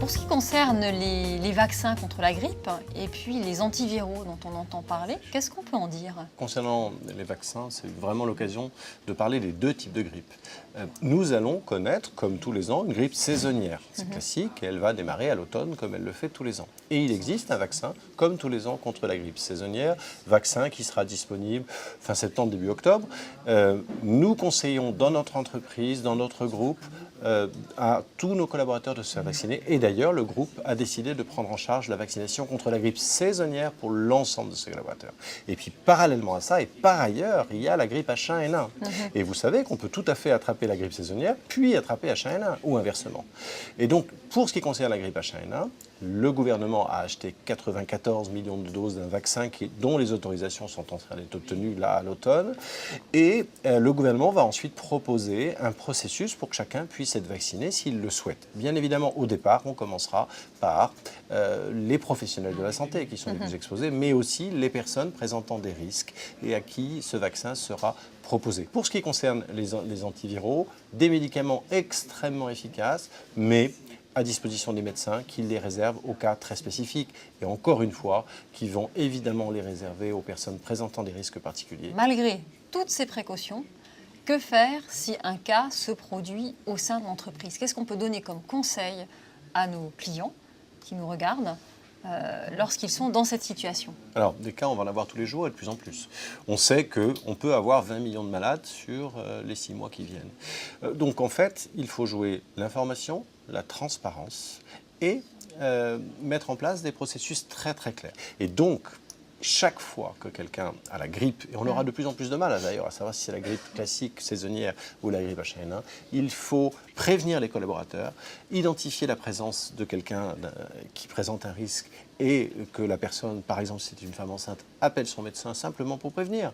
Pour ce qui concerne les vaccins contre la grippe et puis les antiviraux dont on entend parler, qu'est-ce qu'on peut en dire? Concernant les vaccins, c'est vraiment l'occasion de parler des deux types de grippe. Nous allons connaître, comme tous les ans, une grippe saisonnière. C'est classique et elle va démarrer à l'automne comme elle le fait tous les ans. Et il existe un vaccin, comme tous les ans, contre la grippe saisonnière, vaccin qui sera disponible fin septembre, début octobre. Nous conseillons dans notre entreprise, dans notre groupe, à tous nos collaborateurs de se faire vacciner. Et d'ailleurs, le groupe a décidé de prendre en charge la vaccination contre la grippe saisonnière pour l'ensemble de ses collaborateurs. Et puis, parallèlement à ça, et par ailleurs, il y a la grippe H1N1. Et vous savez qu'on peut tout à fait attraper la grippe saisonnière, puis attraper H1N1, ou inversement. Et donc, pour ce qui concerne la grippe H1N1, le gouvernement a acheté 94 millions de doses d'un vaccin dont les autorisations sont en train d'être obtenues là à l'automne. Et le gouvernement va ensuite proposer un processus pour que chacun puisse être vacciné s'il le souhaite. Bien évidemment, au départ, on commencera par les professionnels de la santé qui sont les plus exposés, mais aussi les personnes présentant des risques et à qui ce vaccin sera proposé. Pour ce qui concerne les antiviraux, des médicaments extrêmement efficaces, mais à disposition des médecins qui les réservent aux cas très spécifiques et encore une fois, qui vont évidemment les réserver aux personnes présentant des risques particuliers. Malgré toutes ces précautions, que faire si un cas se produit au sein de l'entreprise? Qu'est-ce qu'on peut donner comme conseil à nos clients qui nous regardent lorsqu'ils sont dans cette situation? Alors, des cas, on va en avoir tous les jours et de plus en plus. On sait qu'on peut avoir 20 millions de malades sur les 6 mois qui viennent. Donc, en fait, il faut jouer l'information, la transparence et mettre en place des processus très, très clairs. Et donc, chaque fois que quelqu'un a la grippe, et on aura de plus en plus de mal d'ailleurs à savoir si c'est la grippe classique, saisonnière ou la grippe H1N1, il faut prévenir les collaborateurs, identifier la présence de quelqu'un qui présente un risque et que la personne, par exemple si c'est une femme enceinte, appelle son médecin simplement pour prévenir.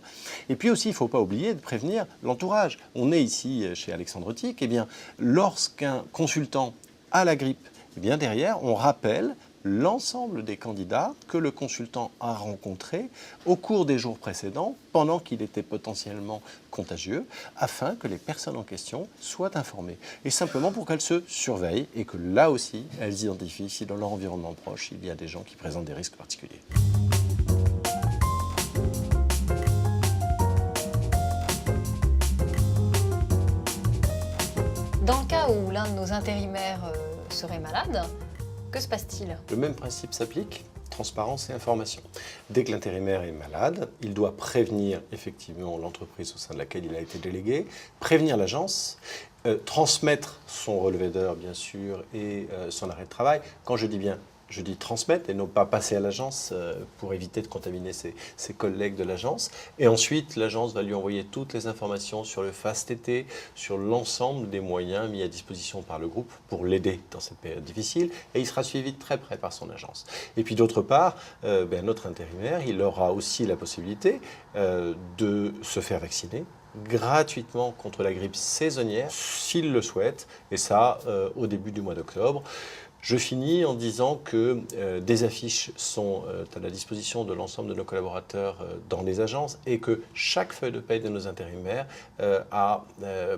Et puis aussi, il ne faut pas oublier de prévenir l'entourage. On est ici chez Alexandre Tic, et bien lorsqu'un consultant a la grippe, et bien derrière, on rappelle l'ensemble des candidats que le consultant a rencontrés au cours des jours précédents, pendant qu'il était potentiellement contagieux, afin que les personnes en question soient informées. Et simplement pour qu'elles se surveillent et que là aussi, elles identifient si dans leur environnement proche, il y a des gens qui présentent des risques particuliers. Dans le cas où l'un de nos intérimaires serait malade, que se passe-t-il? Le même principe s'applique, transparence et information. Dès que l'intérimaire est malade, il doit prévenir effectivement l'entreprise au sein de laquelle il a été délégué, prévenir l'agence, transmettre son relevé d'heure bien sûr et son arrêt de travail. Quand je dis bien, je dis transmettre et non pas passer à l'agence pour éviter de contaminer ses collègues de l'agence. Et ensuite, l'agence va lui envoyer toutes les informations sur le FAST-TT, sur l'ensemble des moyens mis à disposition par le groupe pour l'aider dans cette période difficile. Et il sera suivi de très près par son agence. Et puis d'autre part, notre intérimaire, il aura aussi la possibilité de se faire vacciner gratuitement contre la grippe saisonnière, s'il le souhaite, et ça au début du mois d'octobre. Je finis en disant que des affiches sont à la disposition de l'ensemble de nos collaborateurs dans les agences et que chaque feuille de paie de nos intérimaires a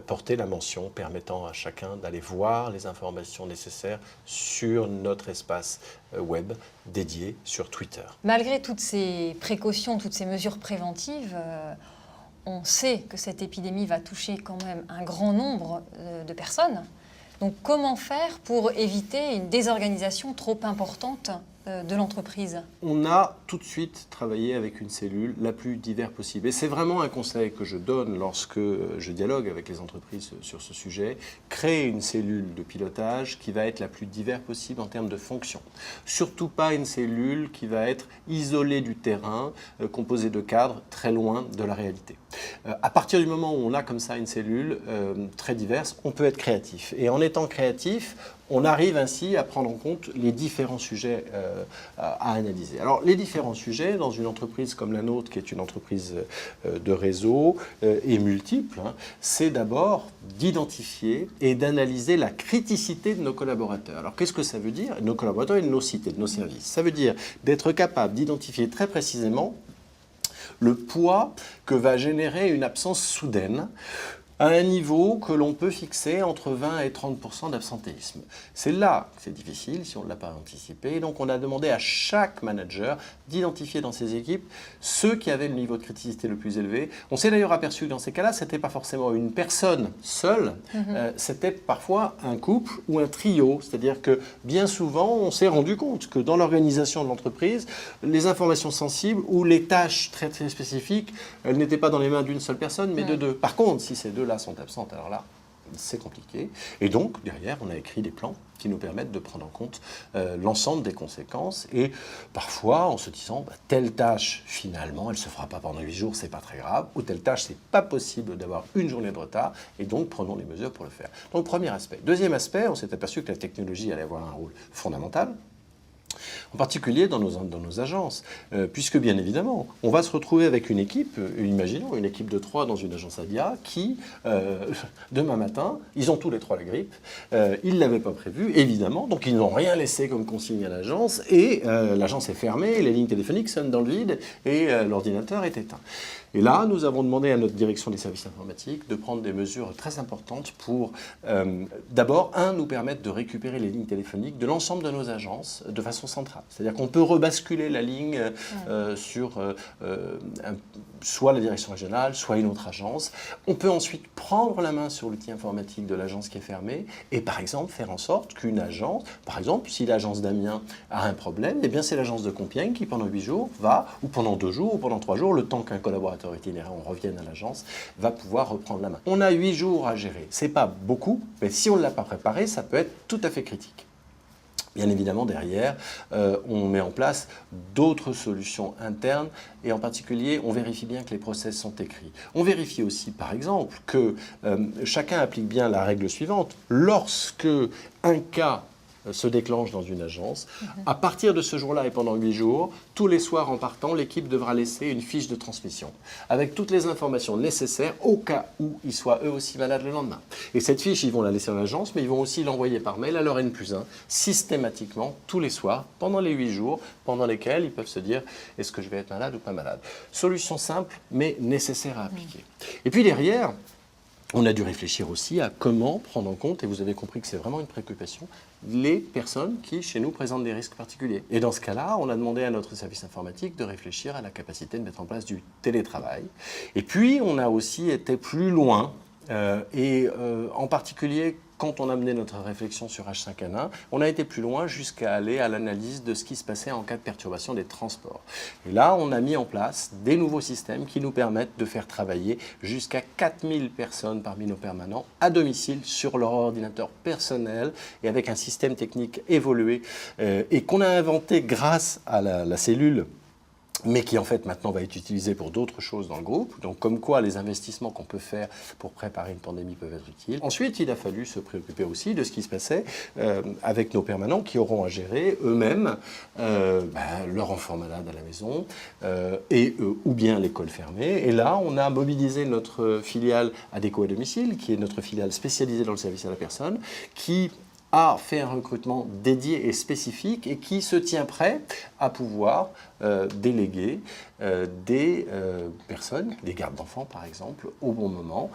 porté la mention permettant à chacun d'aller voir les informations nécessaires sur notre espace web dédié sur Twitter. Malgré toutes ces précautions, toutes ces mesures préventives, on sait que cette épidémie va toucher quand même un grand nombre de personnes. Donc comment faire pour éviter une désorganisation trop importante de l'entreprise? On a tout de suite travaillé avec une cellule la plus divers possible. Et c'est vraiment un conseil que je donne lorsque je dialogue avec les entreprises sur ce sujet. Créer une cellule de pilotage qui va être la plus divers possible en termes de fonctions. Surtout pas une cellule qui va être isolée du terrain, composée de cadres très loin de la réalité. À partir du moment où on a comme ça une cellule très diverse, on peut être créatif. Et en étant créatif, on arrive ainsi à prendre en compte les différents sujets à analyser. Alors, les différents sujets dans une entreprise comme la nôtre, qui est une entreprise de réseau et multiple, c'est d'abord d'identifier et d'analyser la criticité de nos collaborateurs. Alors, qu'est-ce que ça veut dire? Nos collaborateurs et de nos sites et de nos services. Ça veut dire d'être capable d'identifier très précisément le poids que va générer une absence soudaine à un niveau que l'on peut fixer entre 20 et 30% d'absentéisme. C'est là que c'est difficile si on ne l'a pas anticipé. Donc on a demandé à chaque manager d'identifier dans ses équipes ceux qui avaient le niveau de criticité le plus élevé. On s'est d'ailleurs aperçu que dans ces cas-là, ce n'était pas forcément une personne seule, c'était parfois un couple ou un trio. C'est-à-dire que bien souvent, on s'est rendu compte que dans l'organisation de l'entreprise, les informations sensibles ou les tâches très, très spécifiques, elles n'étaient pas dans les mains d'une seule personne, mais de deux. Par contre, si ces deux-là sont absentes, alors là, c'est compliqué. Et donc, derrière, on a écrit des plans qui nous permettent de prendre en compte l'ensemble des conséquences. Et parfois, en se disant, telle tâche, finalement, elle ne se fera pas pendant 8 jours, c'est pas très grave. Ou telle tâche, c'est pas possible d'avoir une journée de retard. Et donc, prenons les mesures pour le faire. Donc, premier aspect. Deuxième aspect, on s'est aperçu que la technologie allait avoir un rôle fondamental. En particulier dans nos agences, puisque bien évidemment, on va se retrouver avec une équipe, imaginons une équipe de 3 dans une agence ADIA qui, demain matin, ils ont tous les 3 la grippe, ils ne l'avaient pas prévu, évidemment, donc ils n'ont rien laissé comme consigne à l'agence, et l'agence est fermée, les lignes téléphoniques sonnent dans le vide, et l'ordinateur est éteint. Et là, nous avons demandé à notre direction des services informatiques de prendre des mesures très importantes pour, d'abord, nous permettre de récupérer les lignes téléphoniques de l'ensemble de nos agences de façon centrale. C'est-à-dire qu'on peut rebasculer la ligne sur soit la direction régionale, soit une autre agence. On peut ensuite prendre la main sur l'outil informatique de l'agence qui est fermée et, par exemple, faire en sorte qu'une agence, par exemple, si l'agence d'Amiens a un problème, eh bien c'est l'agence de Compiègne qui, pendant 8 jours, va, ou pendant 2 jours, ou pendant 3 jours, le temps qu'un collaborateur itinérant revienne à l'agence, va pouvoir reprendre la main. On a 8 jours à gérer. C'est pas beaucoup, mais si on ne l'a pas préparé, ça peut être tout à fait critique. Bien évidemment, derrière, on met en place d'autres solutions internes et en particulier, on vérifie bien que les process sont écrits. On vérifie aussi, par exemple, que chacun applique bien la règle suivante. Lorsque un cas se déclenche dans une agence, à partir de ce jour-là et pendant 8 jours, tous les soirs en partant, l'équipe devra laisser une fiche de transmission avec toutes les informations nécessaires au cas où ils soient eux aussi malades le lendemain. Et cette fiche, ils vont la laisser en agence, mais ils vont aussi l'envoyer par mail à leur N+1 systématiquement tous les soirs pendant les 8 jours pendant lesquels ils peuvent se dire est-ce que je vais être malade ou pas malade. Solution simple mais nécessaire à appliquer. Et puis derrière, on a dû réfléchir aussi à comment prendre en compte, et vous avez compris que c'est vraiment une préoccupation, les personnes qui, chez nous, présentent des risques particuliers. Et dans ce cas-là, on a demandé à notre service informatique de réfléchir à la capacité de mettre en place du télétravail. Et puis, on a aussi été plus loin, en particulier, quand on a mené notre réflexion sur H5N1, on a été plus loin jusqu'à aller à l'analyse de ce qui se passait en cas de perturbation des transports. Et là, on a mis en place des nouveaux systèmes qui nous permettent de faire travailler jusqu'à 4000 personnes parmi nos permanents à domicile sur leur ordinateur personnel et avec un système technique évolué et qu'on a inventé grâce à la cellule, mais qui en fait maintenant va être utilisé pour d'autres choses dans le groupe. Donc comme quoi les investissements qu'on peut faire pour préparer une pandémie peuvent être utiles. Ensuite, il a fallu se préoccuper aussi de ce qui se passait avec nos permanents qui auront à gérer eux-mêmes leur enfant malade à la maison ou bien l'école fermée. Et là, on a mobilisé notre filiale Adéco à domicile, qui est notre filiale spécialisée dans le service à la personne, qui a fait un recrutement dédié et spécifique et qui se tient prêt à pouvoir déléguer des personnes, des gardes d'enfants par exemple, au bon moment.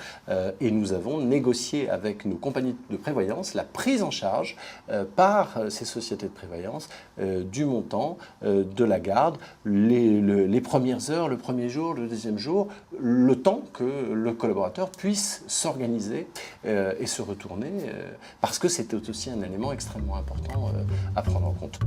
Et nous avons négocié avec nos compagnies de prévoyance la prise en charge par ces sociétés de prévoyance du montant de la garde, les premières heures, le premier jour, le deuxième jour, le temps que le collaborateur puisse s'organiser et se retourner, parce que c'était aussi un élément extrêmement important à prendre en compte.